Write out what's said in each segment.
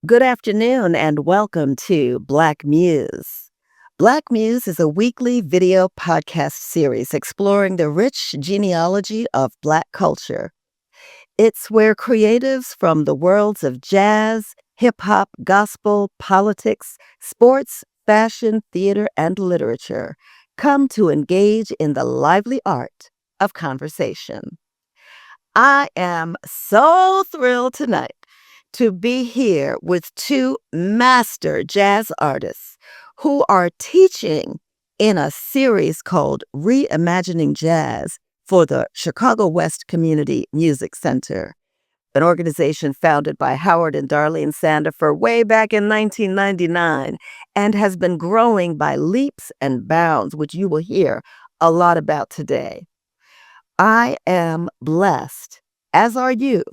Good afternoon and welcome to Black Muse. Black Muse is a weekly video podcast series exploring the rich genealogy of Black culture. It's where creatives from the worlds of jazz, hip hop, gospel, politics, sports, fashion, theater, and literature come to engage in the lively art of conversation. I am so thrilled tonight to be here with two master jazz artists who are teaching in a series called Reimagining Jazz for the Chicago West Community Music Center, an organization founded by Howard and Darlene Sandifer way back in 1999 and has been growing by leaps and bounds, which you will hear a lot about today. I am blessed, as are you,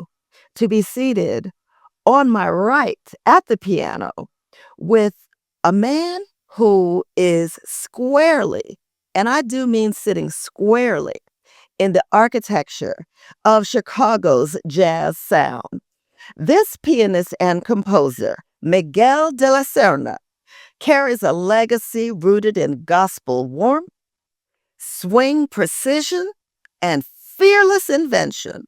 to be seated on my right at the piano with a man who is squarely, and I do mean sitting squarely, in the architecture of Chicago's jazz sound. This pianist and composer, Miguel de la Serna, carries a legacy rooted in gospel warmth, swing precision, and fearless invention.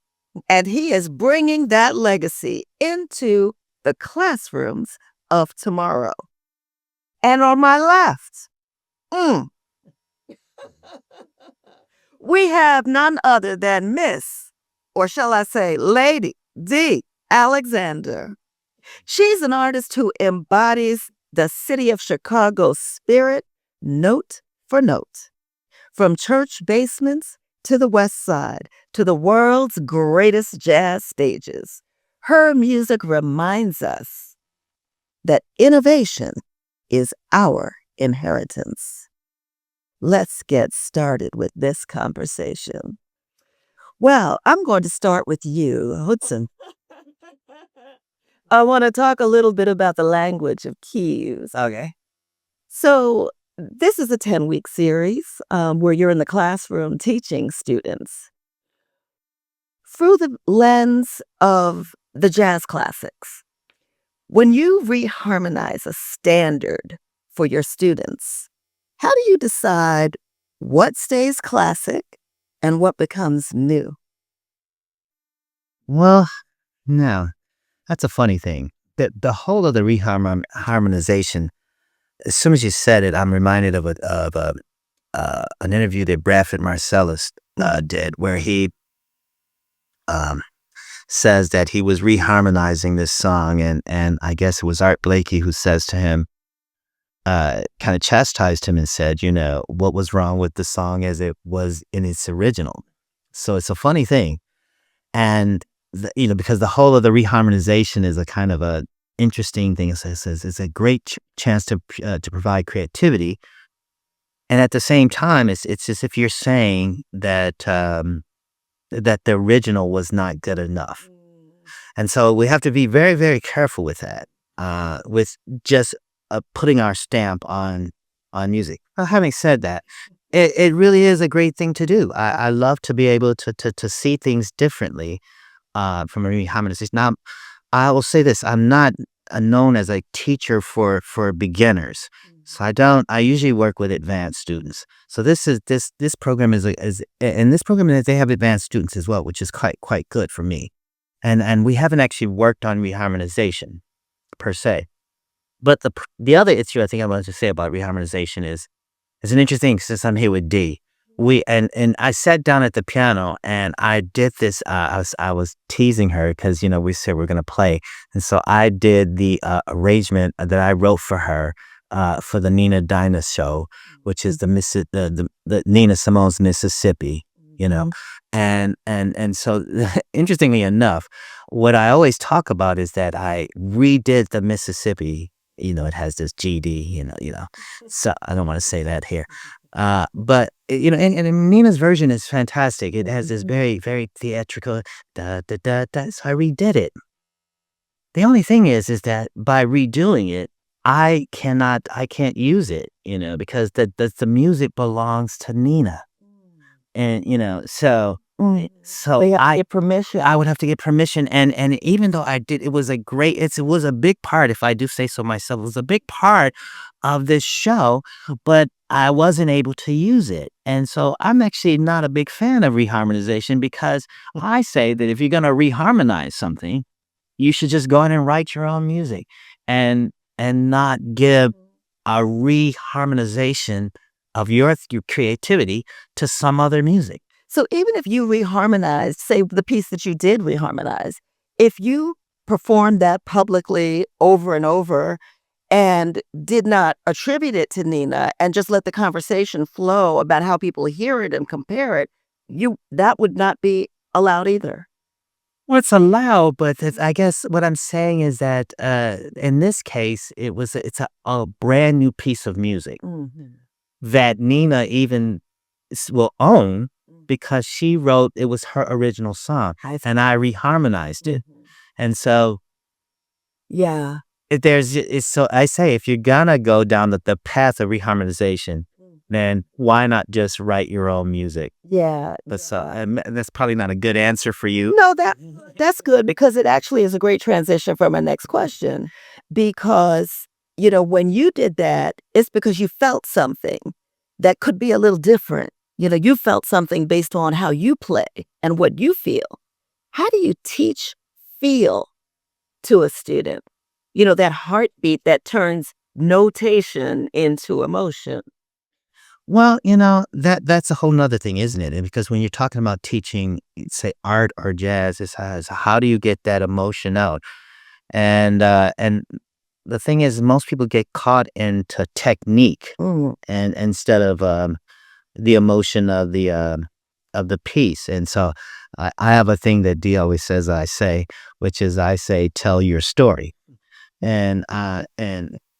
And he is bringing that legacy into the classrooms of tomorrow. And on my left, we have none other than Miss, or shall I say, Lady Dee Alexander. She's an artist who embodies the city of Chicago's spirit note for note. From church basements to the West Side, to the world's greatest jazz stages, her music reminds us that innovation is our inheritance. Let's get started with this conversation. Well, I'm going to start with you, Hudson. I want to talk a little bit about the language of keys. Okay. So, this is a 10-week series where you're in the classroom teaching students through the lens of the jazz classics. When you reharmonize a standard for your students, how do you decide what stays classic and what becomes new? Well, no, that's a funny thing. The whole of the reharmonization, as soon as you said it, I'm reminded of an interview that Bradford Marcellus did, where he says that he was reharmonizing this song, and I guess it was Art Blakey who says to him, kind of chastised him and said, what was wrong with the song as it was in its original. So it's a funny thing, and because the whole of the reharmonization is a kind of a interesting thing. It says it's a great chance to provide creativity, and at the same time, it's as if you're saying that that the original was not good enough, and so we have to be very, very careful with that, with just putting our stamp on music. Well, having said that, it really is a great thing to do. I love to be able to see things differently from a reharmonization. Now, I will say this: I'm not known as a teacher for beginners, so I usually work with advanced students. So this program is in this program they have advanced students as well, which is quite good for me. And we haven't actually worked on reharmonization per se, but the other issue I think I wanted to say about reharmonization is it's an interesting, since I'm here with Dee. And I sat down at the piano and I did this. I was teasing her because we said we're gonna play, and so I did the arrangement that I wrote for her for the Nina Dinah show, which is the Nina Simone's Mississippi. And so interestingly enough, what I always talk about is that I redid the Mississippi. It has this GD. So I don't want to say that here. But and Nina's version is fantastic. It has this very, very theatrical da da da da. So I redid it. The only thing is that by redoing it, I can't use it, because the music belongs to Nina, and so So They have to get permission. I would have to get permission, and even though I did, it was it was a big part, if I do say so myself, it was a big part of this show, but I wasn't able to use it. And so I'm actually not a big fan of reharmonization, because I say that if you're going to reharmonize something, you should just go in and write your own music, and not give a reharmonization of your creativity to some other music. So even if you reharmonized, say the piece that you did reharmonize, if you performed that publicly over and over and did not attribute it to Nina and just let the conversation flow about how people hear it and compare it, that would not be allowed either. Well, it's allowed, but I guess what I'm saying is that in this case, it's a brand new piece of music that Nina even will own, because she wrote, it was her original song, and I reharmonized it. And so, Yeah. so I say, if you're gonna go down the path of reharmonization, then why not just write your own music? Yeah. But that's probably not a good answer for you. No, that's good, because it actually is a great transition for my next question. Because, when you did that, it's because you felt something that could be a little different. You felt something based on how you play and what you feel. How do you teach feel to a student? That heartbeat that turns notation into emotion. Well, that's a whole nother thing, isn't it? And because when you're talking about teaching, say, art or jazz, is how do you get that emotion out? And the thing is, most people get caught into technique, and instead of the emotion of the piece. And so I have a thing that Dee always says I say, which is, I say, tell your story. And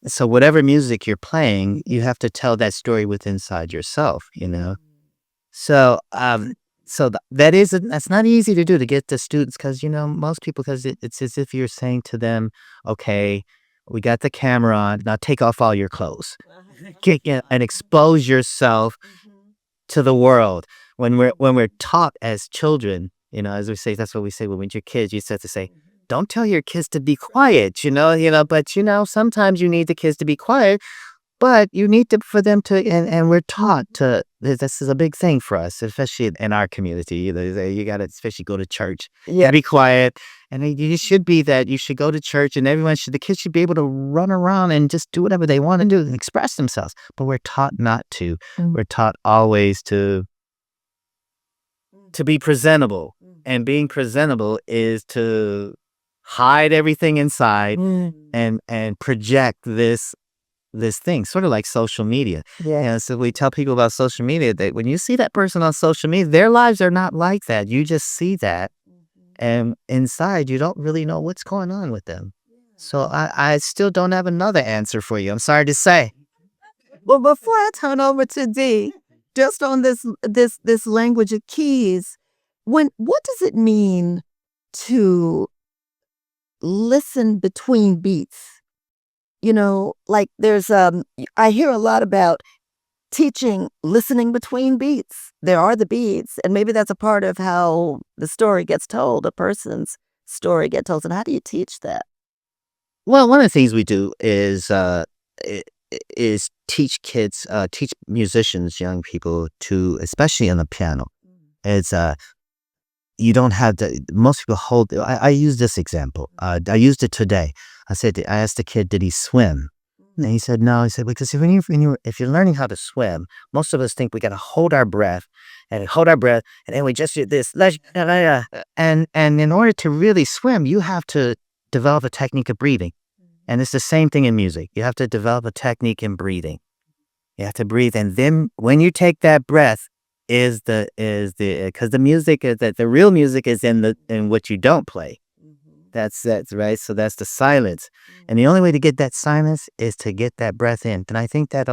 so whatever music you're playing, you have to tell that story with inside yourself, So that's not easy to do, to get the students, because most people, because it's as if you're saying to them, okay, we got the camera on, now take off all your clothes, and expose yourself to the world. When we're taught as children, as we say, that's what we say when we're kids. You have to say, don't tell your kids to be quiet, but sometimes you need the kids to be quiet, but you need for them to, and we're taught to, this is a big thing for us, especially in our community. You got to especially go to church, be quiet. And you should be that, you should go to church, and the kids should be able to run around and just do whatever they want to do and express themselves. But we're taught not to. We're taught always to be presentable. And being presentable is to hide everything inside and project this thing, sort of like social media. So we tell people about social media that when you see that person on social media, their lives are not like that. You just see that, and inside you don't really know what's going on with them. So I still don't have another answer for you, I'm sorry to say. Well, before I turn over to Dee, just on this language of keys, what does it mean to listen between beats? Like there's I hear a lot about teaching listening between beats. There are the beats, and maybe that's a part of how the story gets told, a person's story gets told. And how do you teach that? Well, one of the things we do is teach kids, teach musicians, young people, to, especially on the piano. It's you don't have to. Most people hold. I use this example. I used it today. I asked the kid, did he swim? And he said no. He said, because if you're learning how to swim, most of us think we got to hold our breath, and then we just do this. And in order to really swim, you have to develop a technique of breathing. And it's the same thing in music. You have to develop a technique in breathing. You have to breathe, and then when you take that breath, because the music is that the real music is in what you don't play. That's right. So that's the silence, and the only way to get that silence is to get that breath in. And I think that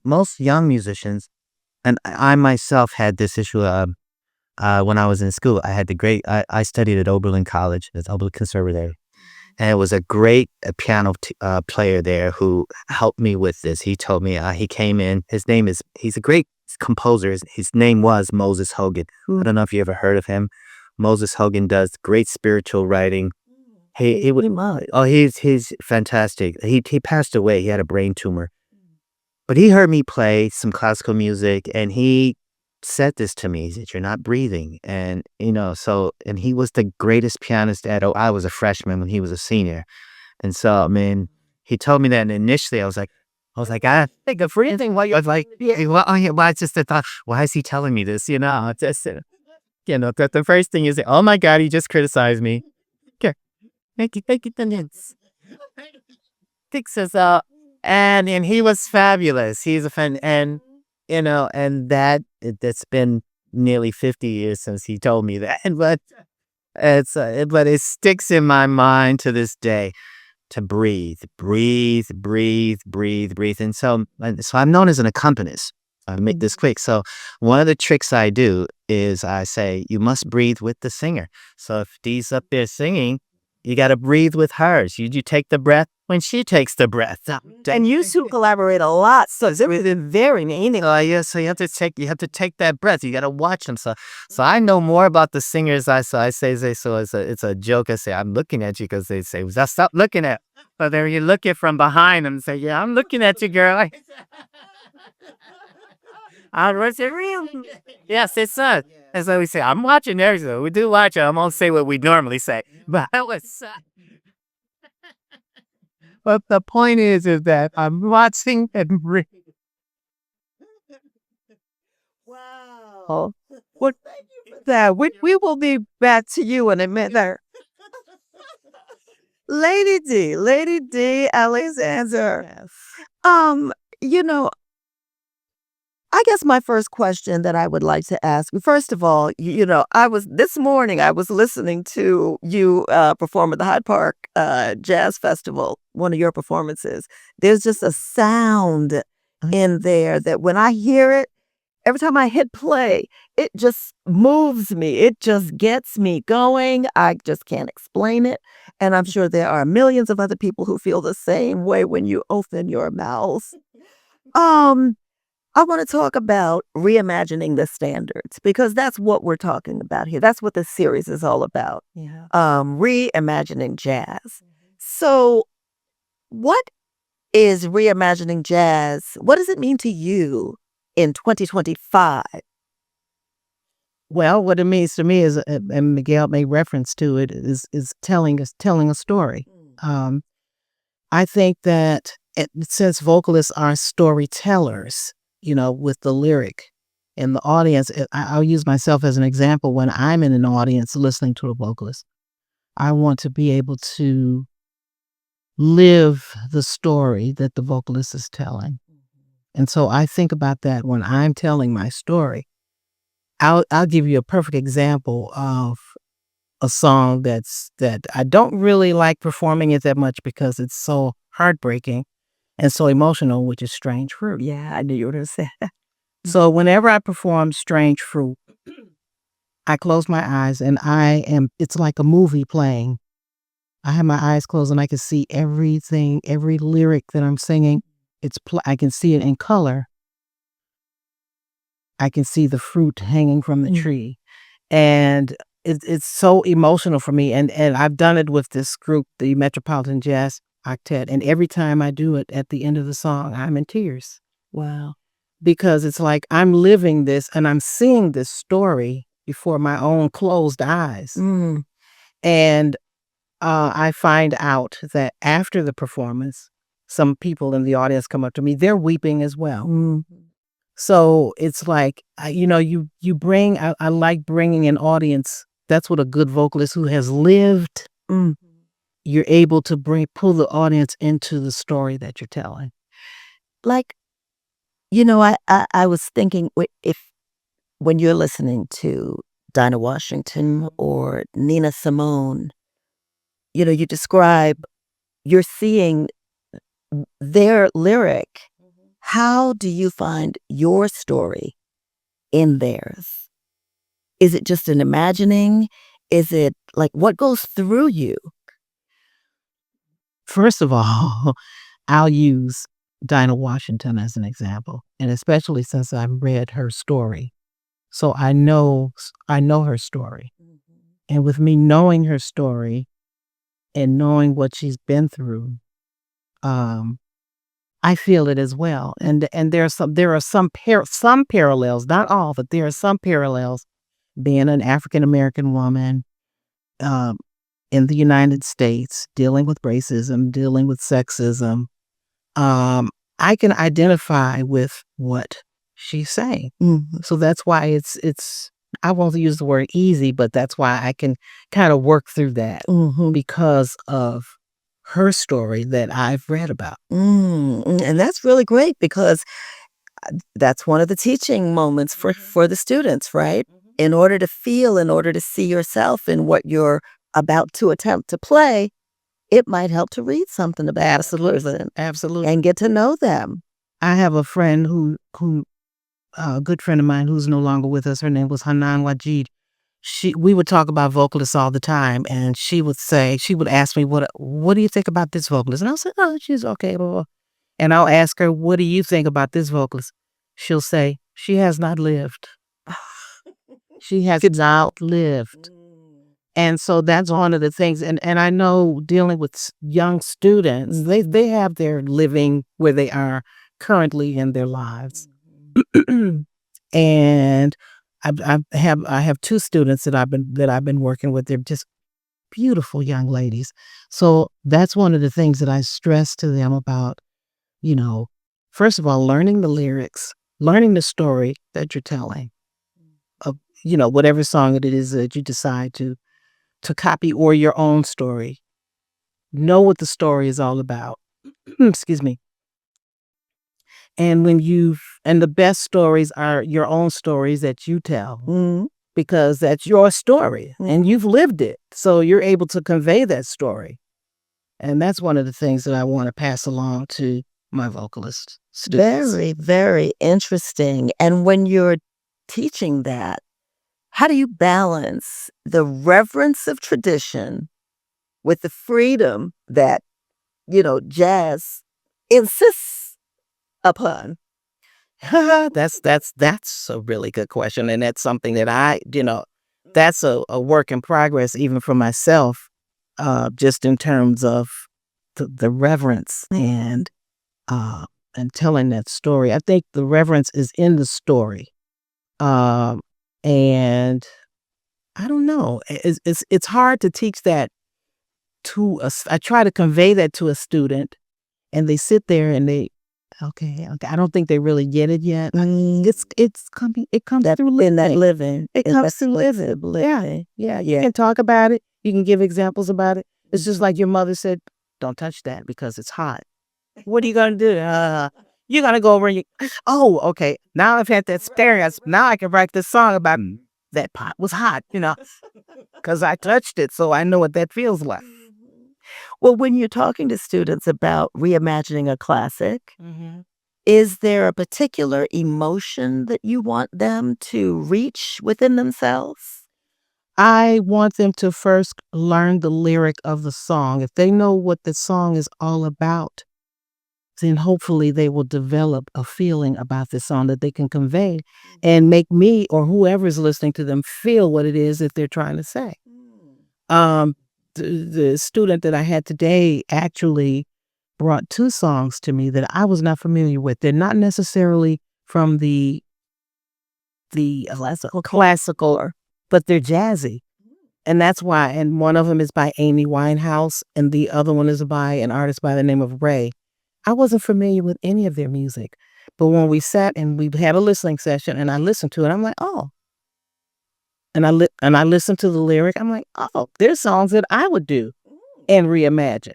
most young musicians, and I myself had this issue. When I was in school, I studied at Oberlin College, at Oberlin Conservatory. And it was a great piano player there who helped me with this. He told me, he came in, he's a great composer. His name was Moses Hogan. I don't know if you ever heard of him. Moses Hogan does great spiritual writing. He's fantastic. He passed away. He had a brain tumor. But he heard me play some classical music, and he said this to me. He said, "You're not breathing." And, and he was the greatest pianist I was a freshman when he was a senior. And so, I mean, he told me that, and initially I was like, I think of breathing. Why? I was like, well, it's just the thought, why is he telling me this? The first thing is, oh my God, he just criticized me. Okay. Thank you, Denise. Fixes up. And he was fabulous. He's a fan, and that's been nearly 50 years since he told me that. But it sticks in my mind to this day to breathe. And so I'm known as an accompanist. I make this quick. So one of the tricks I do is I say, you must breathe with the singer. So if Dee's up there singing, you got to breathe with hers. You take the breath when she takes the breath. And you two collaborate a lot, so it's very meaningful. Yeah. So you have to take that breath. You got to watch them. So I know more about the singers. I say so it's a joke. I say, I'm looking at you, because they say, stop looking at. But then you look at from behind them and say, yeah, I'm looking at you, girl. Was it real? Yes, it's not. As we say, I'm watching there, so we do watch it. I won't say what we normally say, but that was. But the point is that I'm watching and breathing. Wow. Well, thank you for that. We will be back to you in a minute. Lady Dee Alexander. Yes. You know, I guess my first question that I would like to ask, first of all, this morning I was listening to you perform at the Hyde Park Jazz Festival, one of your performances. There's just a sound in there that when I hear it, every time I hit play, it just moves me. It just gets me going. I just can't explain it. And I'm sure there are millions of other people who feel the same way when you open your mouth. I want to talk about reimagining the standards, because that's what we're talking about here. That's what this series is all about. Yeah. Reimagining jazz. So what is reimagining jazz? What does it mean to you in 2025? Well, what it means to me is, and Miguel made reference to it, is telling a story. I think that since vocalists are storytellers, with the lyric and the audience, I'll use myself as an example. When I'm in an audience listening to a vocalist, I want to be able to live the story that the vocalist is telling. And so I think about that when I'm telling my story. I'll give you a perfect example of a song that I don't really like performing it that much because it's so heartbreaking and so emotional, which is Strange Fruit. Yeah, I knew you were going to say that. So whenever I perform Strange Fruit, I close my eyes and it's like a movie playing. I have my eyes closed and I can see everything, every lyric that I'm singing. I can see it in color. I can see the fruit hanging from the tree. And it's so emotional for me. And I've done it with this group, the Metropolitan Jazz Octet. And every time I do it at the end of the song, I'm in tears. Wow. Because it's like I'm living this and I'm seeing this story before my own closed eyes. And I find out that after the performance, some people in the audience come up to me, they're weeping as well. So it's like, you bring, I like bringing an audience. That's what a good vocalist who has lived, you're able to pull the audience into the story that you're telling. Like, I was thinking, when you're listening to Dinah Washington or Nina Simone, you describe, you're seeing their lyric. How do you find your story in theirs? Is it just an imagining? Is it like, what goes through you? First of all, I'll use Dinah Washington as an example, and especially since I've read her story. So I know her story. And with me knowing her story and knowing what she's been through, I feel it as well. And there are some parallels, not all, but there are some parallels being an African American woman in the United States, dealing with racism, dealing with sexism. I can identify with what she's saying. So that's why it's I won't use the word easy, but that's why I can kind of work through that because of her story that I've read about. And that's really great because that's one of the teaching moments for the students, right? In order to feel, in order to see yourself in what you're about to attempt to play, it might help to read something about Absolutely. and get to know them. I have a friend who a good friend of mine who's no longer with us. Her name was Hanan Wajid. We would talk about vocalists all the time, and she would ask me, what do you think about this vocalist? And I'll say, oh, she's okay. Blah, blah. And I'll ask her, what do you think about this vocalist? She'll say, she has not lived. She has not lived. And so that's one of the things. And I know dealing with young students, they have their living where they are currently in their lives. And I have two students that I've been working with. They're just beautiful young ladies. So that's one of the things that I stress to them about, first of all, learning the lyrics, learning the story that you're telling of, whatever song it is that you decide to copy, or your own story. Know what the story is all about. Excuse me. And and the best stories are your own stories that you tell, because that's your story and you've lived it. So you're able to convey that story. And that's one of the things that I want to pass along to my vocalist students. Very, very interesting. And when you're teaching that, how do you balance the reverence of tradition with the freedom that, jazz insists upon? That's a really good question. And that's something that that's a work in progress, even for myself, just in terms of the reverence and telling that story. I think the reverence is in the story. And I don't know, it's hard to teach that to us. I try to convey that to a student, and they sit there and okay. I don't think they really get it yet. It's coming. It comes through living. In that living. It comes through living. Yeah. You can talk about it. You can give examples about it. It's just like your mother said, don't touch that because it's hot. What are you going to do? You're going to go over and oh, okay. Now I've had that experience. Now I can write this song about that pot was hot, because I touched it. So I know what that feels like. Well, when you're talking to students about reimagining a classic, is there a particular emotion that you want them to reach within themselves? I want them to first learn the lyric of the song. If they know what the song is all about, then hopefully they will develop a feeling about the song that they can convey and make me or whoever's listening to them feel what it is that they're trying to say. The student that I had today actually brought two songs to me that I was not familiar with. They're not necessarily from the classical, but they're jazzy. And that's why, and one of them is by Amy Winehouse, and the other one is by an artist by the name of Ray. I wasn't familiar with any of their music, but when we sat and we had a listening session and I listened to it, I'm like, oh. And I listened to the lyric, I'm like, oh, there's songs that I would do and reimagine.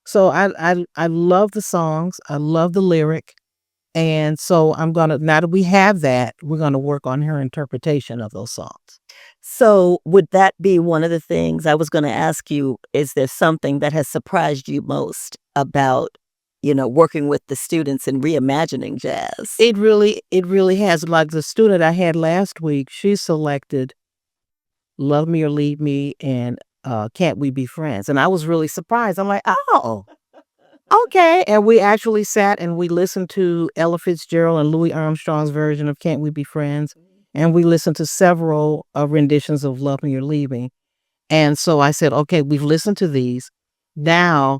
So I love the songs, I love the lyric, and so now that we have that, we're gonna work on her interpretation of those songs. So would that be one of the things I was going to ask you? Is there something that has surprised you most about, working with the students and reimagining jazz? It really has. Like the student I had last week, she selected Love Me or Leave Me and Can't We Be Friends? And I was really surprised. I'm like, oh, Okay. And we actually sat and we listened to Ella Fitzgerald and Louis Armstrong's version of Can't We Be Friends? And we listened to several renditions of Love When You're Leaving. And so I said, okay, we've listened to these. Now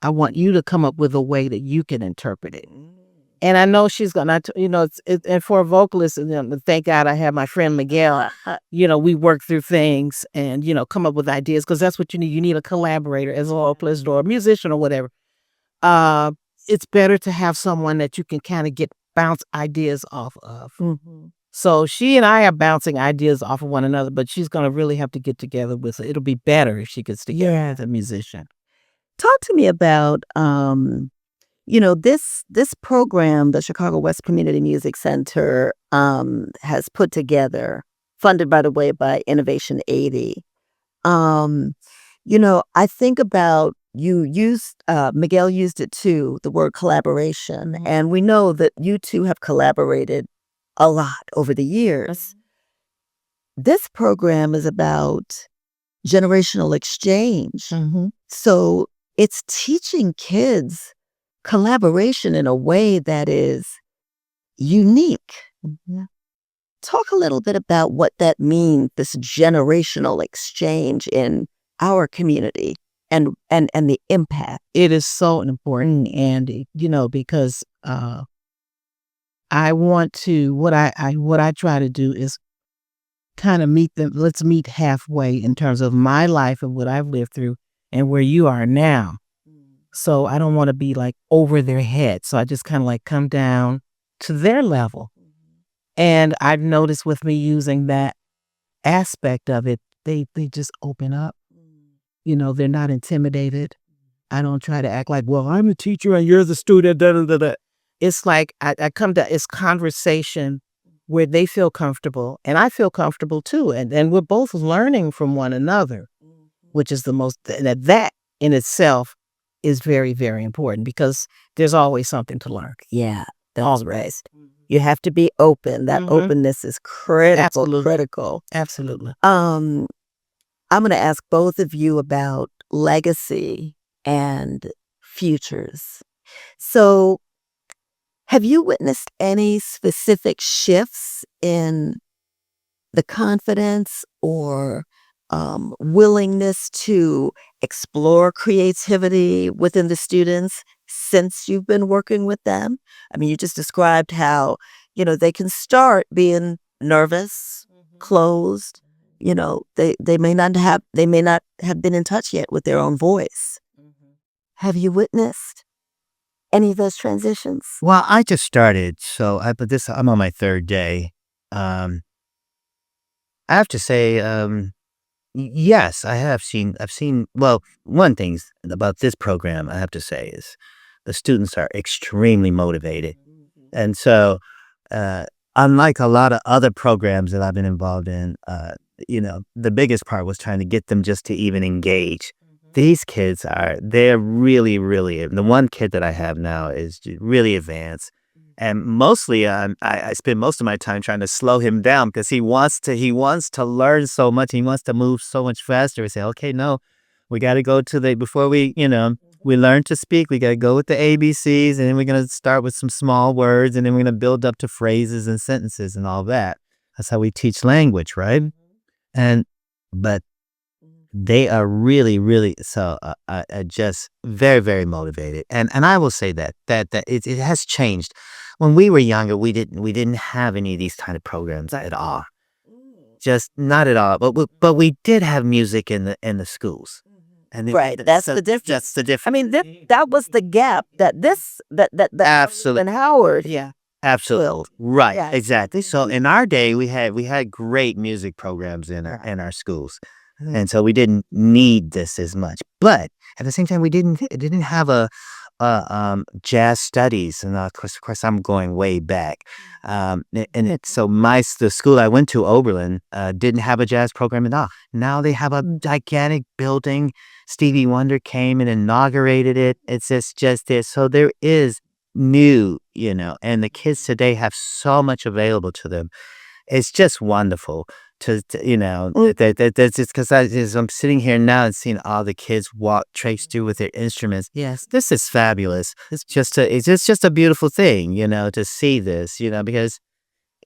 I want you to come up with a way that you can interpret it. And I know she's gonna, and for a vocalist, thank God I have my friend Miguel. We work through things and come up with ideas, because that's what you need. You need a collaborator as a vocalist or a musician or whatever. It's better to have someone that you can kind of bounce ideas off of. So she and I are bouncing ideas off of one another, but she's gonna really have to get together with it. It'll be better if she gets together as a musician. Talk to me about this program the Chicago West Community Music Center has put together, funded, by the way, by Innovation 80. I think about Miguel used it too, the word collaboration, and we know that you two have collaborated a lot over the years. This program is about generational exchange. So it's teaching kids collaboration in a way that is unique. Talk a little bit about what that means, this generational exchange in our community and the impact. It is so important, Andy, because I want to, what I try to do is kind of meet them. Let's meet halfway in terms of my life and what I've lived through and where you are now. So I don't want to be like over their head. So I just kind of like come down to their level. And I've noticed with me using that aspect of it, they just open up. They're not intimidated. I don't try to act like, well, I'm the teacher and you're the student. Da, da, da, da. It's like I come to, it's conversation where they feel comfortable and I feel comfortable too. And we're both learning from one another, which is the most, that in itself is very, very important, because there's always something to learn. Yeah, that's right. You have to be open. That openness is critical. Absolutely. Critical. Absolutely. I'm going to ask both of you about legacy and futures. So, have you witnessed any specific shifts in the confidence or willingness to explore creativity within the students since you've been working with them? I mean, you just described how, they can start being nervous, closed. They may not have been in touch yet with their own voice. Have you witnessed any of those transitions? Well, I just started, so I'm on my third day. I have to say, yes, I've seen, well, one thing about this program, I have to say, is the students are extremely motivated. And so, unlike a lot of other programs that I've been involved in, the biggest part was trying to get them just to even engage. These kids they're really, really, the one kid that I have now is really advanced. And mostly, I spend most of my time trying to slow him down, because he wants to learn so much. He wants to move so much faster. We say, okay, no, we got to go before we learn to speak, we got to go with the ABCs, and then we're going to start with some small words, and then we're going to build up to phrases and sentences and all that. That's how we teach language, right? But they are really, really, so just very, very motivated. And I will say that it has changed. When we were younger, we didn't have any of these kind of programs at all. Just not at all. But we did have music in the schools. And right, that's the difference. That's the difference. I mean, that was the gap that Absolutely. and Howard. Yeah. Absolutely. Right. Yeah. Exactly. So in our day, we had great music programs in our schools. And so we didn't need this as much, but at the same time, it didn't have a jazz studies, and of course, I'm going way back. So the school I went to, Oberlin, didn't have a jazz program at all. Now they have a gigantic building. Stevie Wonder came and inaugurated it. It's just this. So there is new, and the kids today have so much available to them. It's just wonderful. that's just because I'm sitting here now and seeing all the kids trace through with their instruments. Yes. This is fabulous. It's just a beautiful thing, to see this, because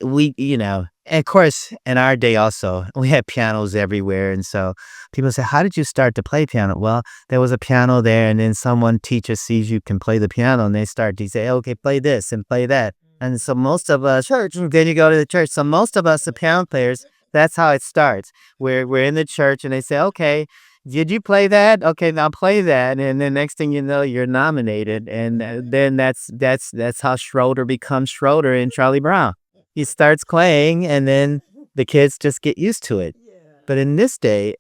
and of course, in our day also, we had pianos everywhere. And so people say, how did you start to play piano? Well, there was a piano there, and then teacher sees you can play the piano, and they say, okay, play this and play that. And so most of us, then you go to the church. So most of us, the piano players, that's how it starts. We're in the church, and they say, okay, did you play that? Okay, now play that. And then next thing you know, you're nominated. And then that's how Schroeder becomes Schroeder in Charlie Brown. He starts playing, and then the kids just get used to it. But in this day,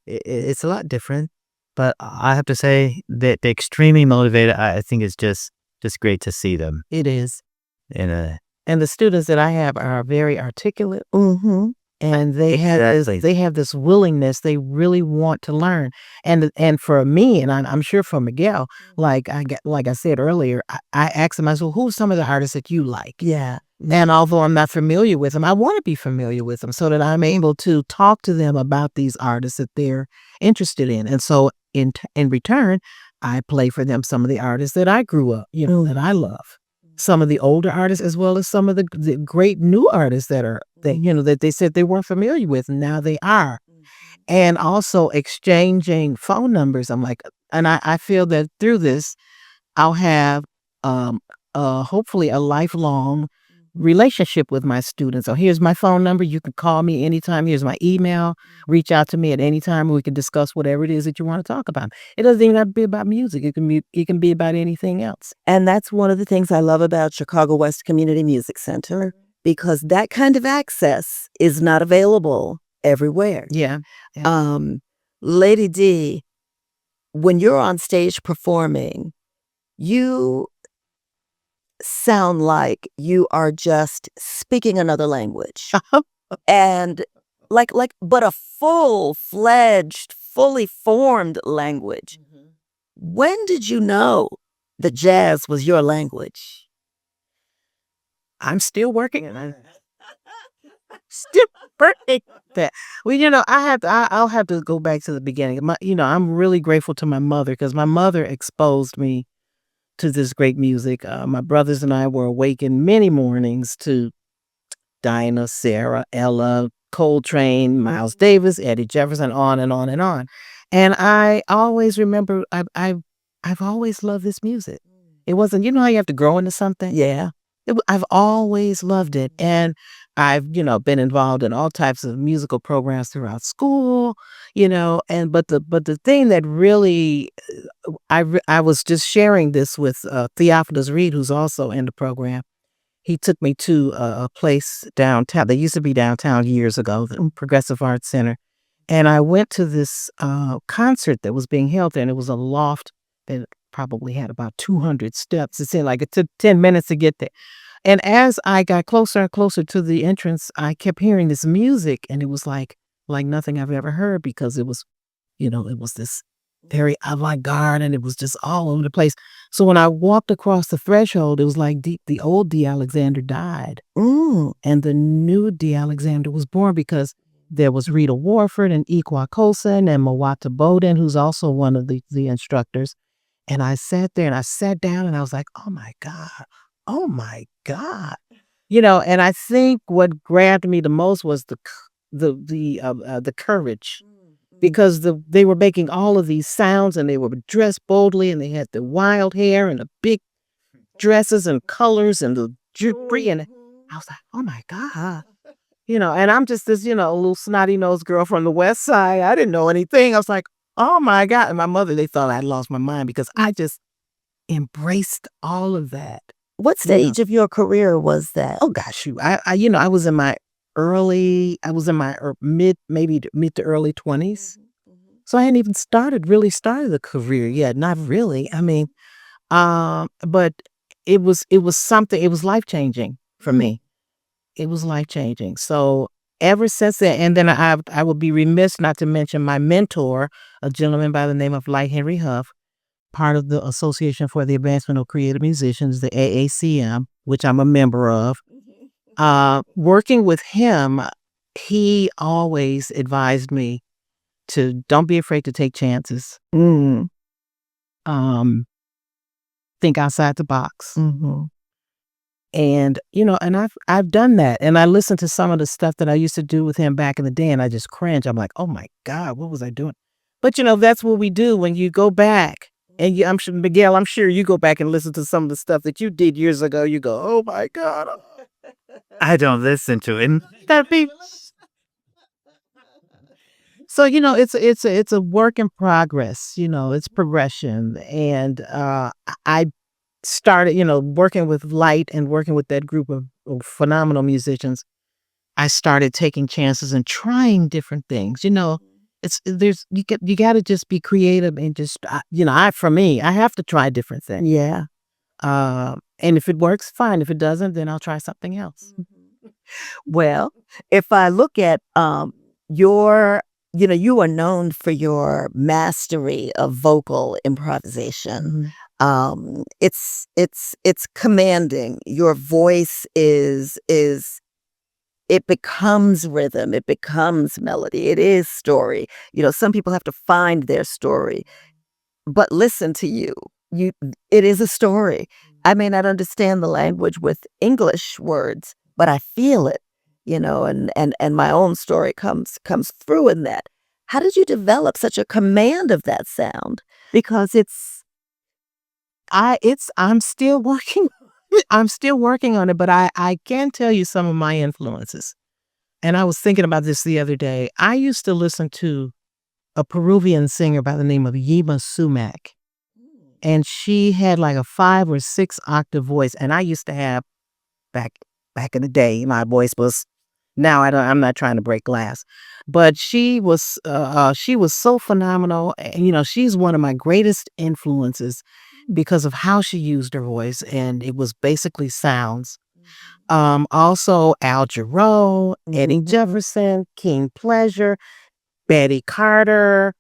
it's a lot different. But I have to say that they're extremely motivated. I think it's just great to see them. It is. And the students that I have are very articulate. And they have this willingness. They really want to learn. And for me, and I'm sure for Miguel, like I said earlier, I asked him, I said, who's some of the artists that you like? Yeah. And although I'm not familiar with them, I want to be familiar with them so that I'm able to talk to them about these artists that they're interested in. And so in return, I play for them some of the artists that I grew up, that I love. Some of the older artists, as well as some of the great new artists that they said they weren't familiar with, and now they are. And also exchanging phone numbers. I'm like, and I feel that through this, I'll have hopefully a lifelong relationship with my students. So here's my phone number. You can call me anytime. Here's my email. Reach out to me at any time. We can discuss whatever it is that you want to talk about. It doesn't even have to be about music. It can be about anything else. And that's one of the things I love about Chicago West Community Music Center, because that kind of access is not available everywhere. Yeah. Lady D, when you're on stage performing, you sound like you are just speaking another language. And but a full-fledged, fully formed language. When did you know that jazz was your language? I'm still working on it. Still working that. Well, I'll have to go back to the beginning. I'm really grateful to my mother, because my mother exposed me to this great music. My brothers and I were awakened many mornings to Dinah, Sarah, Ella, Coltrane, Miles Davis, Eddie Jefferson, on and on and on. And I always remember I've always loved this music. It wasn't, how you have to grow into something? Yeah. I've always loved it. And I've, been involved in all types of musical programs throughout school, but the thing that really, I was just sharing this with Theophilus Reed, who's also in the program. He took me to a place downtown. They used to be downtown years ago, the Progressive Arts Center. And I went to this concert that was being held there, and it was a loft that probably had about 200 steps. It seemed like it took 10 minutes to get there. And as I got closer and closer to the entrance, I kept hearing this music, and it was like nothing I've ever heard, because it was, it was this very avant-garde, and it was just all over the place. So when I walked across the threshold, it was like the old Dee Alexander died. And the new Dee Alexander was born, because there was Rita Warford and Ikwa Colson and Mawata Bowden, who's also one of the instructors. And I sat there and I sat down, and I was like, oh my God. And I think what grabbed me the most was the courage, because they were making all of these sounds, and they were dressed boldly, and they had the wild hair and the big dresses and colors and the jewelry, and I was like, oh my God. And I'm just this, little snotty-nosed girl from the West Side. I didn't know anything. I was like, oh my God. And my mother, they thought I'd lost my mind, because I just embraced all of that. What stage of your career was that? Oh gosh, shoot. I was in my mid to early 20s. So I hadn't even really started the career yet. Not really. I mean, but it was something, it was life-changing for me. It was life-changing. So ever since then, and then I would be remiss not to mention my mentor, a gentleman by the name of Light Henry Huff, part of the Association for the Advancement of Creative Musicians, the AACM, which I'm a member of. Working with him, he always advised me to don't be afraid to take chances. Mm. Think outside the box. Mm-hmm. And, and I've done that. And I listened to some of the stuff that I used to do with him back in the day, and I just cringe. I'm like, oh my God, what was I doing? But, that's what we do when you go back. And I'm sure, Miguel, I'm sure you go back and listen to some of the stuff that you did years ago. You go, oh my God. I don't listen to it. That'd be... So, it's a work in progress, it's progression. And I started, working with Light and working with that group of phenomenal musicians. I started taking chances and trying different things. You got to just be creative and just, for me, I have to try different things. Yeah. And if it works, fine. If it doesn't, then I'll try something else. Well, if I look at your, you are known for your mastery of vocal improvisation. Mm-hmm. It's commanding. Your voice is it becomes rhythm, it becomes melody, it is story. Some people have to find their story, but listen to you. It is a story. I may not understand the language with English words, but I feel it, and my own story comes through in that. How did you develop such a command of that sound? Because I'm still working. I'm still working on it, but I can tell you some of my influences. And I was thinking about this the other day. I used to listen to a Peruvian singer by the name of Yima Sumac. And she had like a 5 or 6 octave voice. And I used to have back in the day, my voice was, now I'm not trying to break glass, but she was so phenomenal. And, she's one of my greatest influences because of how she used her voice. And it was basically sounds. Also Al Jarreau, Eddie Jefferson, King Pleasure, Betty Carter,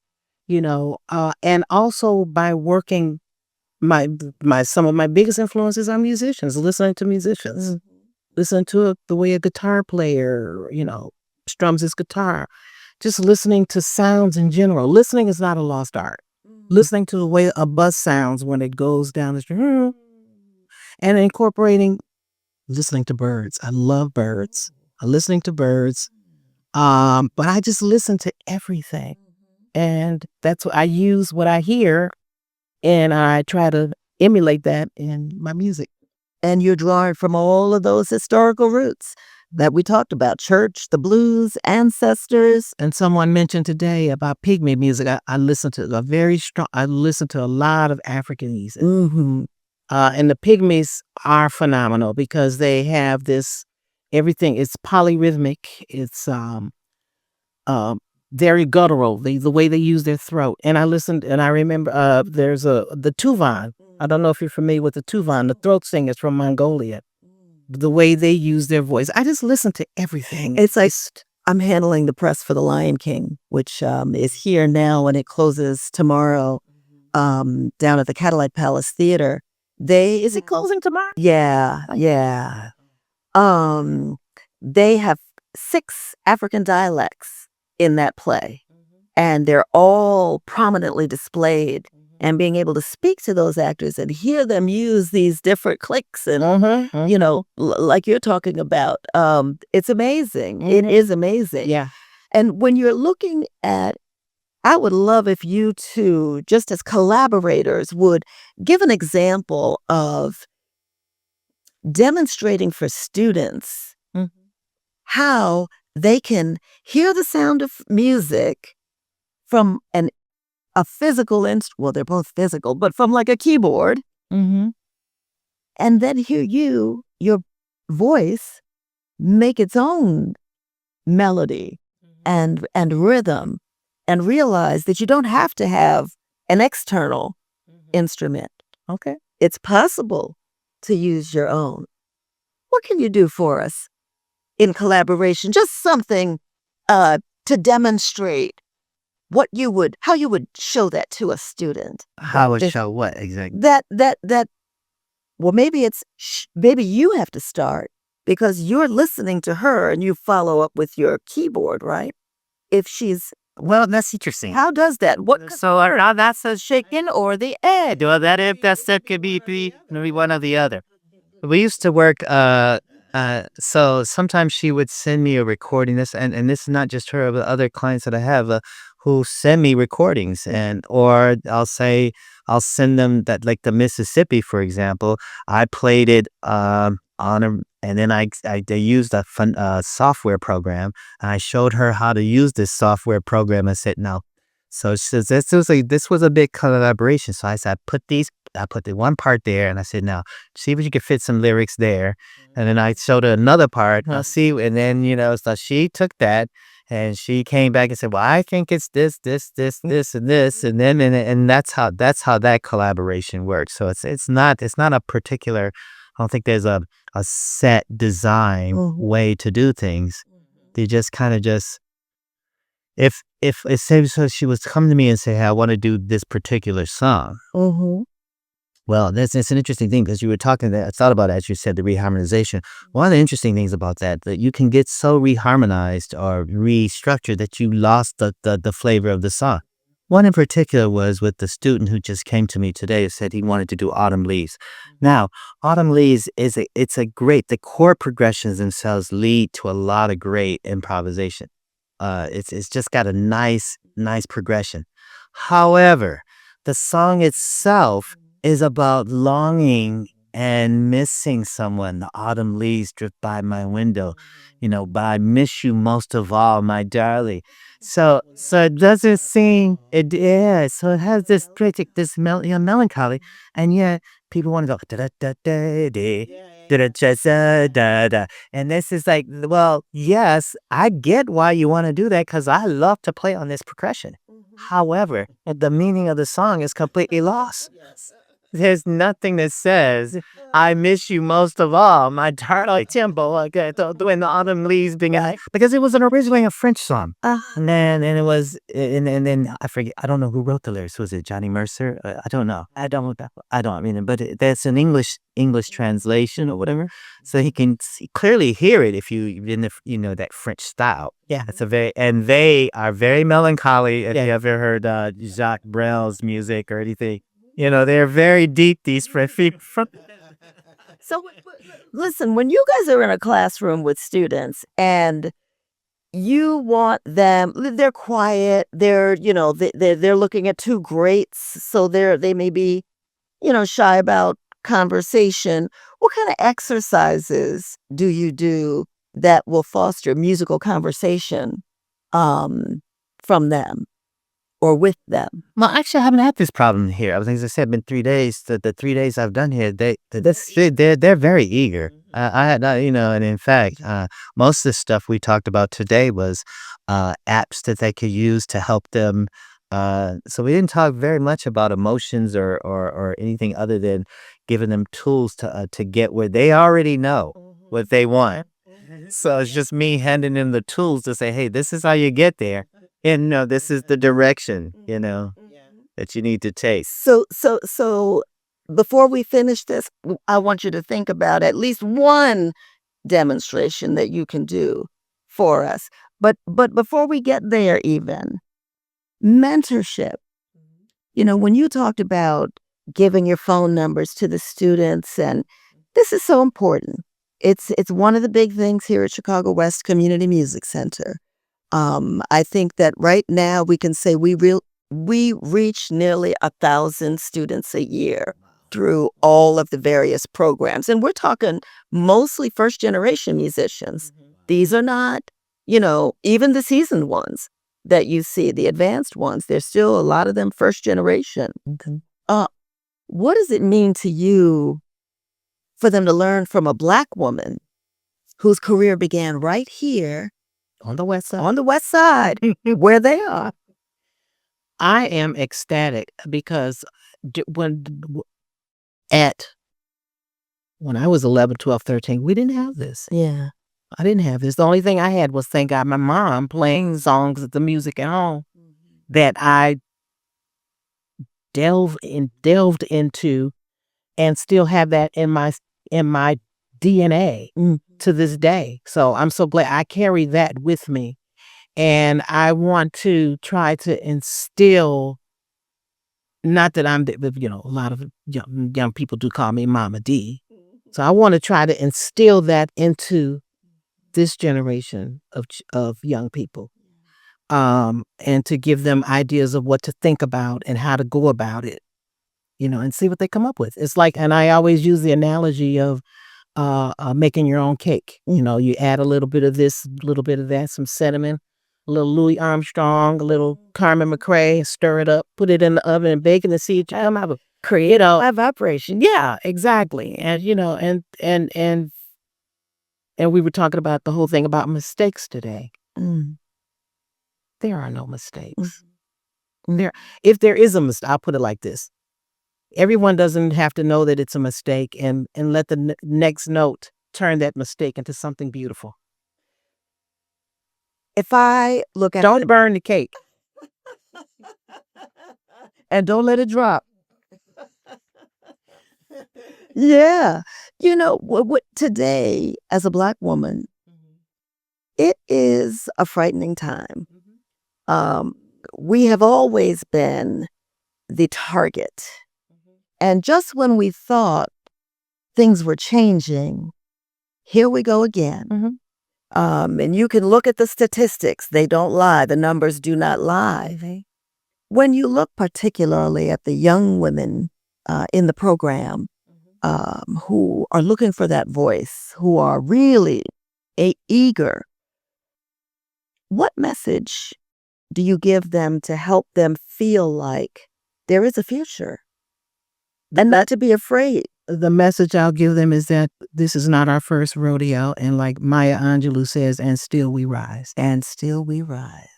and also by working some of my biggest influences are musicians, listening to musicians, listening to the way a guitar player, strums his guitar, just listening to sounds in general. Listening is not a lost art. Listening to the way a bus sounds when it goes down the street, and incorporating listening to birds. I love birds. I'm listening to birds. But I just listen to everything. And that's what I use, what I hear, and I try to emulate that in my music. And you're drawing from all of those historical roots that we talked about: church, the blues, ancestors. And someone mentioned today about pygmy music. I listen to a lot of African music. And the pygmies are phenomenal because they have this, everything. It's polyrhythmic. It's very guttural, the way they use their throat. And I listened, and I remember there's the Tuvan. I don't know if you're familiar with the Tuvan, the throat singers from Mongolia. The way they use their voice. I just listen to everything. It's like I'm handling the press for The Lion King, which is here now, and it closes tomorrow down at the Catalite Palace Theater. Is it closing tomorrow? Yeah. They have 6 African dialects in that play, and they're all prominently displayed. And being able to speak to those actors and hear them use these different clicks and, like you're talking about, it's amazing. It is amazing. Yeah. And when you're looking at, I would love if you two, just as collaborators, would give an example of demonstrating for students how they can hear the sound of music from a physical instrument. Well, they're both physical, but from like a keyboard, and then hear your voice, make its own melody and rhythm, and realize that you don't have to have an external instrument. Okay. It's possible to use your own. What can you do for us in collaboration? Just something to demonstrate how you would show that to a student. How would show what exactly? That well, maybe maybe you have to start because you're listening to her and you follow up with your keyboard, right? If she's, Well, that's interesting. how does that? What? So that's a shaken or the ed. Well, that could be maybe one or the other. We used to work. So sometimes she would send me a recording. And this is not just her, but other clients that I have who send me recordings, or I'll send them that, like the Mississippi, for example. I played it and then they used a fun software program, and I showed her how to use this software program. I said, "Now," so she says, this was a big collaboration. So I said, I put the one part there, and I said, "Now see if you can fit some lyrics there." And then I showed her another part. I'll see, and then so she took that. And she came back and said, "Well, I think it's this, and this," and then and that's how that collaboration works. So it's not a particular. I don't think there's a set design way to do things. They just kind of if it seems, so she was come to me and say, "Hey, I want to do this particular song." Well, it's an interesting thing, because you were talking, I thought about it as you said, the reharmonization. One of the interesting things about that you can get so reharmonized or restructured that you lost the flavor of the song. One in particular was with the student who just came to me today, who said he wanted to do Autumn Leaves. Now, Autumn Leaves the chord progressions themselves lead to a lot of great improvisation. It's just got a nice progression. However, the song itself is about longing and missing someone. The autumn leaves drift by my window, but I miss you most of all, my darling. So it doesn't seem it. Yeah. So it has this critic, this melancholy, and yet people want to go da da da da da da da da. And this is like, well, yes, I get why you want to do that, because I love to play on this percussion. However, the meaning of the song is completely lost. There's nothing that says, "I miss you most of all, my darling Timbo," okay, when the autumn leaves being out. Because it was originally a French song. And then I forget, I don't know who wrote the lyrics. Was it Johnny Mercer? I don't know. But that's an English translation or whatever. So he can clearly hear it if you in the, that French style. Yeah. And they are very melancholy. If you ever heard Jacques Brel's music or anything. They're very deep, these people. So listen, when you guys are in a classroom with students and you want them, they're quiet, they're looking at two greats, so they may be, shy about conversation. What kind of exercises do you do that will foster musical conversation from them or with them? Well, actually, I haven't had this problem here. As I said, been 3 days. The 3 days I've done here, they're very eager. I had, and in fact, most of the stuff we talked about today was apps that they could use to help them. So we didn't talk very much about emotions or anything other than giving them tools to get where they already know what they want. So it's just me handing them the tools to say, "Hey, this is how you get there. And this is the direction, that you need to take." So before we finish this, I want you to think about at least one demonstration that you can do for us. But before we get there, even mentorship. When you talked about giving your phone numbers to the students, and this is so important. It's one of the big things here at Chicago West Community Music Center. I think that right now we can say we reach nearly 1,000 students a year through all of the various programs. And we're talking mostly first generation musicians. These are not, even the seasoned ones that you see, the advanced ones, there's still a lot of them first generation. What does it mean to you for them to learn from a Black woman whose career began right here On the west side. on the West Side, where they are? I am ecstatic because when I was 11, 12, 13, we didn't have this. Yeah. I didn't have this. The only thing I had was, thank God, my mom playing songs, the music at home that I delved into, and still have that in my DNA. to this day. So I'm so glad I carry that with me. And I want to try to instill, not that I'm, a lot of young people do call me Mama D. So I want to try to instill that into this generation of young people, and to give them ideas of what to think about and how to go about it, and see what they come up with. It's like, and I always use the analogy of making your own cake. You add a little bit of this, a little bit of that, some cinnamon, a little Louis Armstrong, a little Carmen McRae, stir it up, put it in the oven and bake it and see child have a high vibration. Yeah, exactly. And and we were talking about the whole thing about mistakes today. There are no mistakes. If there is a mistake, I'll put it like this. Everyone doesn't have to know that it's a mistake, and let the next note turn that mistake into something beautiful. If I look at Don't burn the cake. and don't let it drop. Yeah. What today, as a Black woman, it is a frightening time. We have always been the target. And just when we thought things were changing, here we go again. And you can look at the statistics. They don't lie. The numbers do not lie. When you look particularly at the young women in the program who are looking for that voice, who are really eager, what message do you give them to help them feel like there is a future and not to be afraid? The message I'll give them is that this is not our first rodeo. And like Maya Angelou says, and still we rise. And still we rise.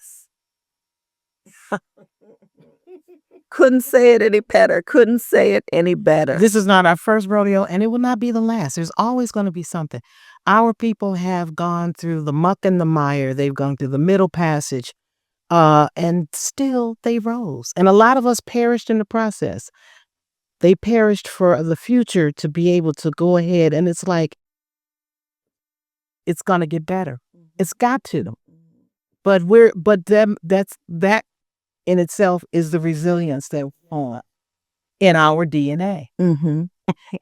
Couldn't say it any better. Couldn't say it any better. This is not our first rodeo, and it will not be the last. There's always going to be something. Our people have gone through the muck and the mire. They've gone through the middle passage, and still they rose. And a lot of us perished in the process. They perished for the future to be able to go ahead, and it's like, it's going to get better. It's got to. But that in itself is the resilience that we're in our DNA.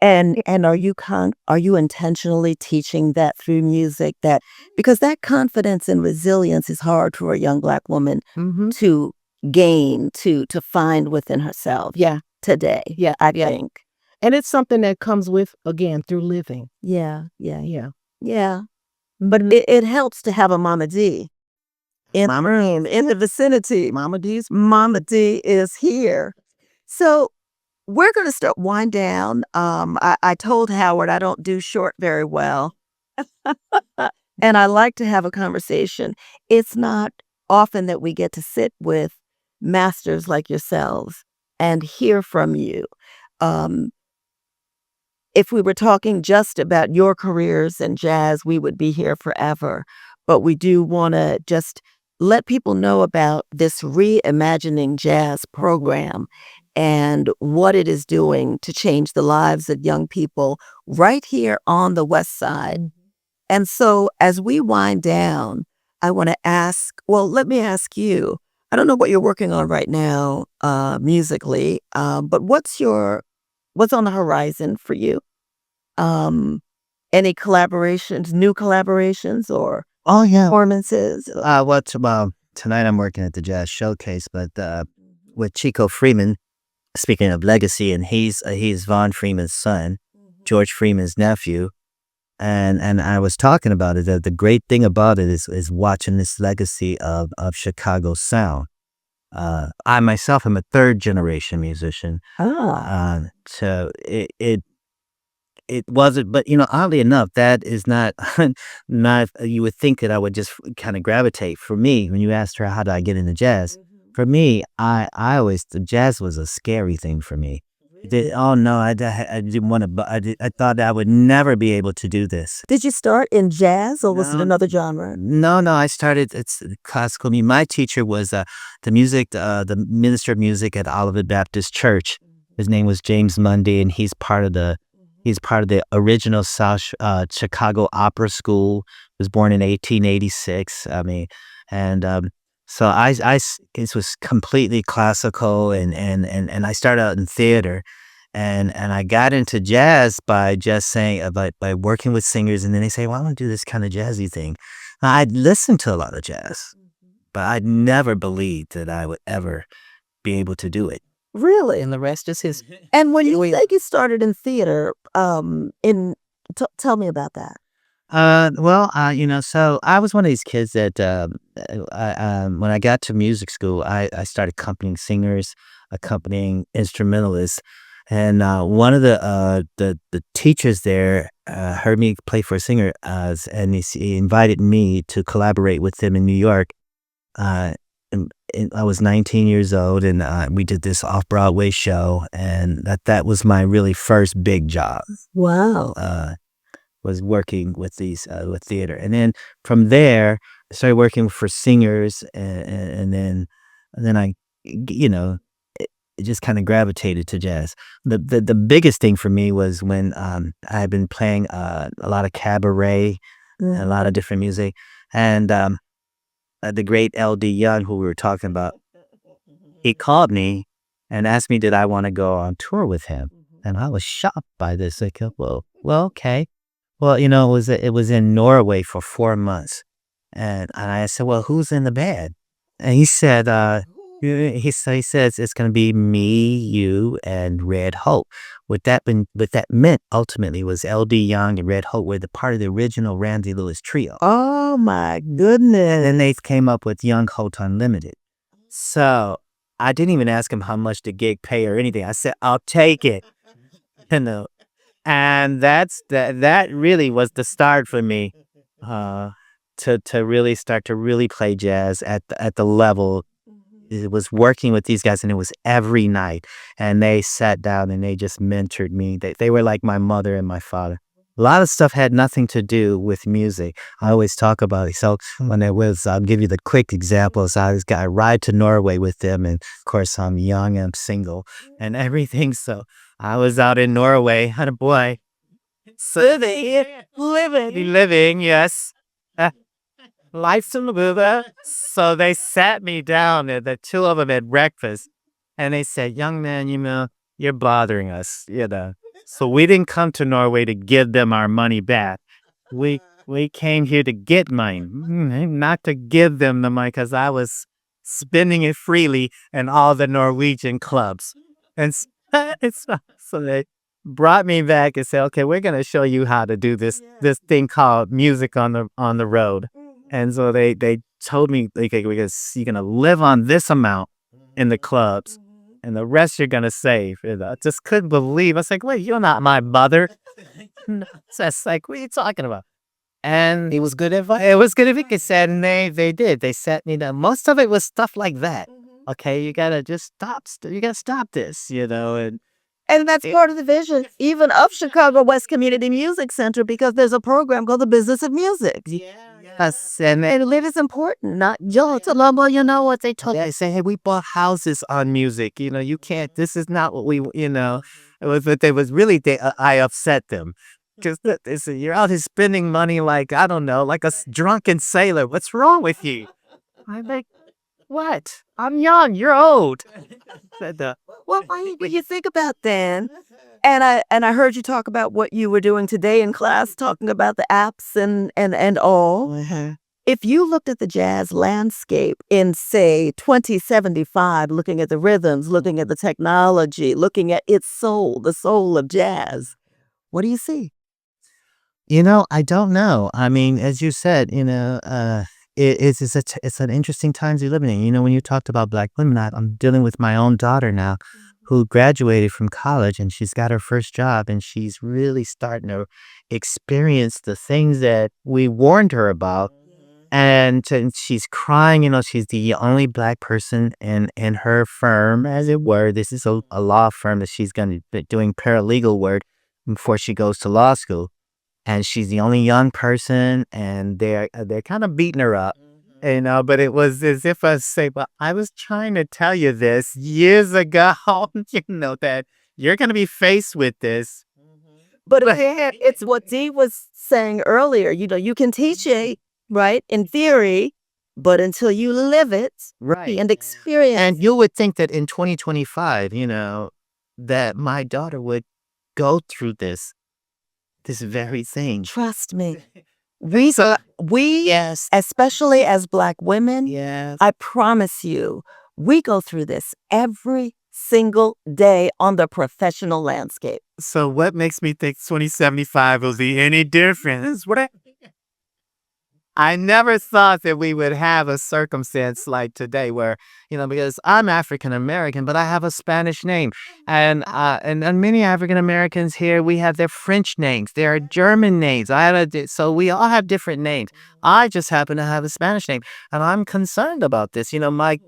And are you intentionally teaching that through music, that because that confidence and resilience is hard for a young Black woman to gain, to find within herself today. I think. And it's something that comes with, again, through living. Yeah. But it helps to have a Mama D in the vicinity. Mama D is here. So we're going to start wind down. I told Howard I don't do short very well. And I like to have a conversation. It's not often that we get to sit with masters like yourselves and hear from you. If we were talking just about your careers in jazz, we would be here forever. But we do want to just let people know about this Reimagining Jazz program and what it is doing to change the lives of young people right here on the West Side. And so as we wind down, I want to let me ask you, I don't know what you're working on right now musically, but what's on the horizon for you? Any collaborations, new collaborations or performances? Tonight I'm working at the Jazz Showcase, but with Chico Freeman, speaking of legacy, and he's Von Freeman's son, George Freeman's nephew. And I was talking about it, that the great thing about it is watching this legacy of Chicago sound. I myself am a third generation musician. So it wasn't, but oddly enough, that is not you would think that I would just kind of gravitate. For me, when you asked her how do I get into jazz, for me, I always, the jazz was a scary thing for me. I didn't want to. I thought I would never be able to do this. Did you start in jazz, or was it another genre? No. I started. It's classical music. My teacher was the minister of music at Olivet Baptist Church. His name was James Mundy, and he's part of the He's part of the original South Chicago Opera School. Was born in 1886. I mean, and so it was completely classical, and I started out in theater, and I got into jazz by just saying by working with singers, and then they say, "Well, I want to do this kind of jazzy thing." I'd listened to a lot of jazz, but I'd never believed that I would ever be able to do it. Really? And the rest is history. And when you say you started in theater, tell me about that. So I was one of these kids that when I got to music school, I started accompanying singers, accompanying instrumentalists, and one of the teachers there heard me play for a singer, and he invited me to collaborate with him in New York. And I was 19 years old, and we did this off-Broadway show, and that was my really first big job. Wow. Was working with with theater, and then from there I started working for singers, and then it just kind of gravitated to jazz. The biggest thing for me was when I had been playing a lot of cabaret, a lot of different music, and the great L.D. Young, who we were talking about, he called me and asked me did I want to go on tour with him, and I was shocked by this. Like, well, okay. Well, it was in Norway for 4 months, and I said, "Well, who's in the band?" And he said, he says it's going to be me, you, and Red Hope. What that meant ultimately was L.D. Young and Red Hope were the part of the original Randy Lewis trio. Oh my goodness! Then they came up with Young Holt Unlimited. So I didn't even ask him how much the gig pay or anything. I said, "I'll take it." And that really was the start for me, to really start to really play jazz at the level. It was working with these guys, and it was every night. And they sat down and they just mentored me. They were like my mother and my father. A lot of stuff had nothing to do with music. I always talk about it. So I'll give you the quick examples. I ride to Norway with them, and of course I'm young, I'm single, and everything. So I was out in Norway, had a boy, living, yes. Life's in the Buddha. So they sat me down, the two of them at breakfast, and they said, "Young man, you're bothering us, So we didn't come to Norway to give them our money back. We came here to get money, not to give them the money, because I was spending it freely in all the Norwegian clubs." And so they brought me back and said, "Okay, we're going to show you how to do this thing called music on the road." And so they told me, "Okay, because you're going to live on this amount in the clubs, and the rest you're going to save." And I just couldn't believe. I was like, "Wait, you're not my mother." No. So it's like, what are you talking about? And It was good advice. it was good advice, said, and they did. They set me down. Most of it was stuff like that. Okay, you got to just stop. You got to stop this, And that's part of the vision, even of Chicago West Community Music Center, because there's a program called the Business of Music. Yes, and it is important, not just what they told they say, "Hey, we bought houses on music. You can't. This is not what we. It was, but they was really. I upset them because they said, "You're out here spending money like I don't know, like a drunken sailor. What's wrong with you?" I'm like, "What? I'm young. You're old." Well, when you think about then, and I heard you talk about what you were doing today in class, talking about the apps and all. If you looked at the jazz landscape in, say, 2075, looking at the rhythms, looking at the technology, looking at its soul, the soul of jazz, what do you see? I don't know. I mean, as you said, it's an interesting times we live in. When you talked about Black women, I'm dealing with my own daughter now, who graduated from college, and she's got her first job, and she's really starting to experience the things that we warned her about. And she's crying, she's the only Black person in her firm, as it were. This is a law firm that she's going to be doing paralegal work before she goes to law school. And she's the only young person, and they're kind of beating her up, but it was as if I say, "Well, I was trying to tell you this years ago, that you're going to be faced with this." But again, it's what Dee was saying earlier. You can teach it, right, in theory, but until you live it, Right. and experience. And you would think that in 2025, that my daughter would go through this very thing. Trust me. We, Yes. especially as Black women, Yes. I promise you, we go through this every single day on the professional landscape. So what makes me think 2075 will be any different? I never thought that we would have a circumstance like today where, because I'm African American, but I have a Spanish name. And many African Americans here, we have their French names, their German names. So we all have different names. I just happen to have a Spanish name, and I'm concerned about this. My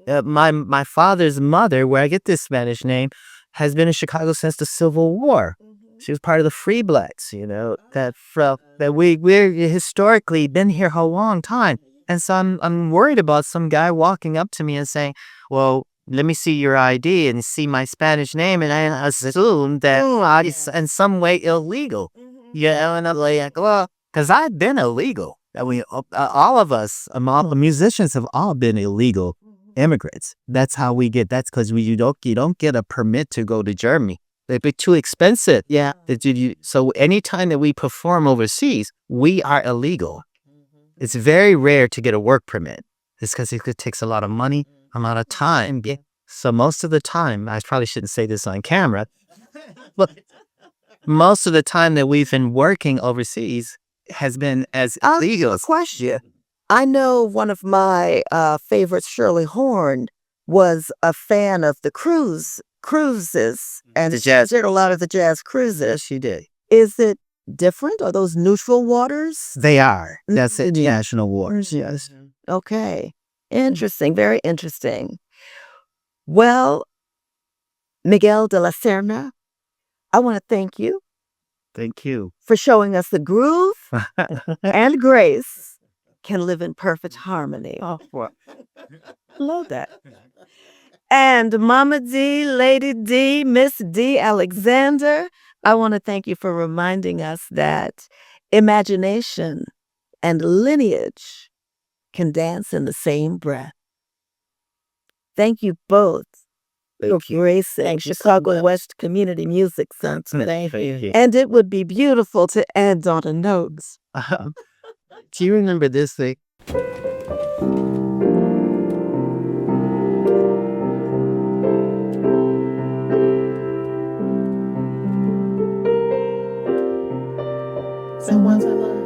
father's mother, where I get this Spanish name, has been in Chicago since the Civil War. She was part of the Free Blacks, that we're historically been here a long time. And so I'm worried about some guy walking up to me and saying, well, let me see your ID and see my Spanish name. And I assume that it's in some way illegal. And I'm like, well, because I've been illegal. All of us, all the musicians have all been illegal immigrants. That's because you don't get a permit to go to Germany. They'd be too expensive. Yeah. So anytime that we perform overseas, we are illegal. It's very rare to get a work permit. It's because it takes a lot of money, a lot of time. So most of the time, I probably shouldn't say this on camera, but most of the time that we've been working overseas has been as illegal. Question. I know one of my favorites, Shirley Horn, was a fan of the cruises, and The jazz. she did a lot of the jazz cruises. Yes, she did. Is it different? Are those neutral waters? They are. That's international waters. Yes. Okay. Interesting. Very interesting. Well, Miguel de la Serna, I want to thank you Thank you. for showing us the groove and grace can live in perfect harmony. Love that. And Mama D, Lady D, Miss Dee Alexander, I want to thank you for reminding us that imagination and lineage can dance in the same breath. Thank you both for gracing Chicago West Community Music Center. Thank you. And it would be beautiful to end on a note. Do you remember this thing? Someone's alive.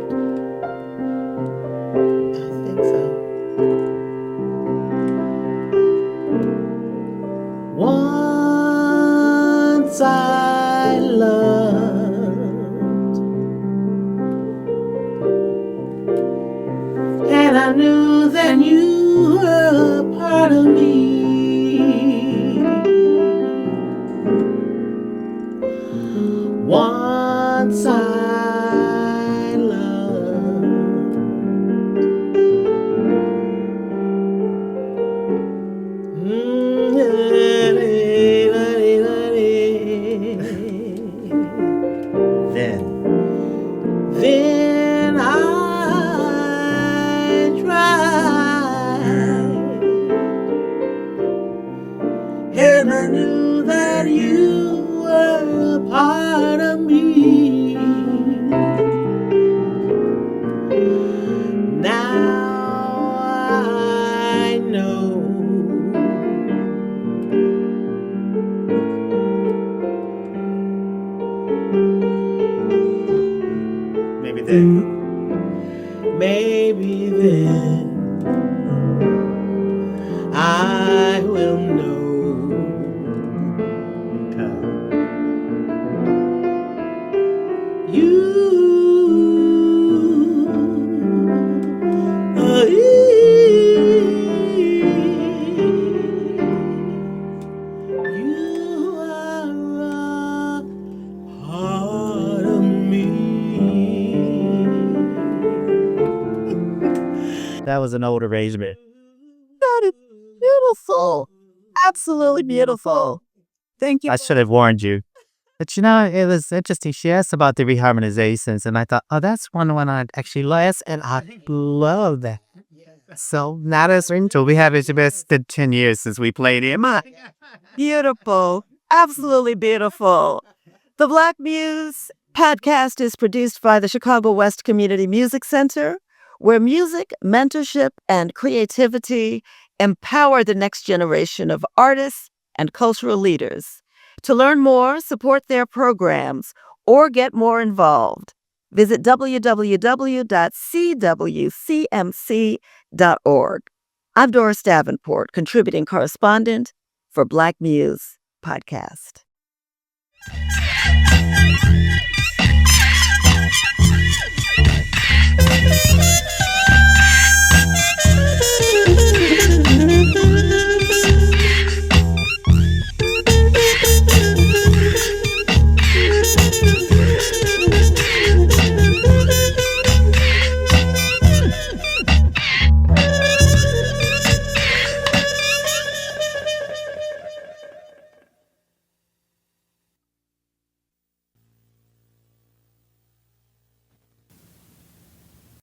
I think so. Once I loved, and I knew that you were a part of me. Once I loved, then I tried, and I knew that you were a part of me. Now I know. Maybe then. Maybe then I will know. You are a part of me. That was an old arrangement. That is beautiful. Absolutely beautiful. Thank you. I should have warned you. But it was interesting. She asked about the reharmonizations, and I thought, oh, that's one I'd actually like, and I love that. So, not as until we have it best 10 years since we played it. Beautiful. Absolutely beautiful. The Black Muse podcast is produced by the Chicago West Community Music Center, where music, mentorship, and creativity empower the next generation of artists and cultural leaders. To learn more, support their programs, or get more involved, visit www.cwcmc.org. I'm Doris Davenport, contributing correspondent for Black Muse podcast.